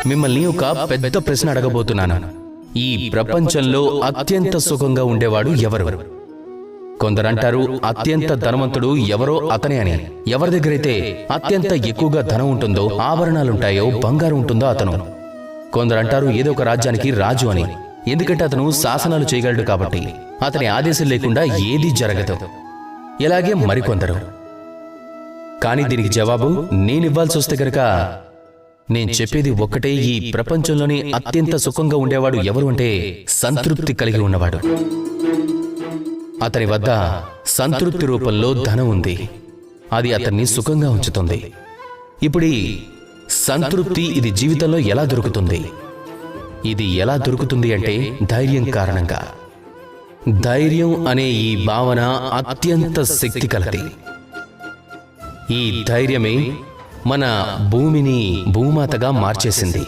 మిమ్మల్ని ఒక పెద్ద ప్రశ్న అడగబోతున్నాను. ఈ ప్రపంచంలో అత్యంత సుఖంగా ఉండేవాడు ఎవరు? కొందరంటారు అత్యంత ధనవంతుడు ఎవరో అతనే అని. ఎవరి దగ్గరైతే అత్యంత ఎక్కువగా ధనం ఉంటుందో, ఆభరణాలుంటాయో, బంగారం ఉంటుందో అతను. కొందరంటారు ఏదో ఒక రాజ్యానికి రాజు అని. ఎందుకంటే అతను శాసనాలు చేయగలడు కాబట్టి. అతని ఆదేశం లేకుండా ఏదీ జరగదు. ఇలాగే మరికొందరు. కానీ దీనికి జవాబు నేనివ్వాల్సి వస్తే గనక నేను చెప్పేది ఒక్కటే. ఈ ప్రపంచంలోని అత్యంత సుఖంగా ఉండేవాడు ఎవరు అంటే సంతృప్తి కలిగి ఉన్నవాడు. అతని వద్ద సంతృప్తి రూపంలో ధనం ఉంది. అది అతన్ని సుఖంగా ఉంచుతుంది. ఇప్పుడు ఈ సంతృప్తి ఇది జీవితంలో ఎలా దొరుకుతుంది? ఇది ఎలా దొరుకుతుంది అంటే ధైర్యం కారణంగా. ధైర్యం అనే ఈ భావన అత్యంత శక్తి కలది. ఈ ధైర్యమే మన భూమిని భూమాతగా మార్చేసింది.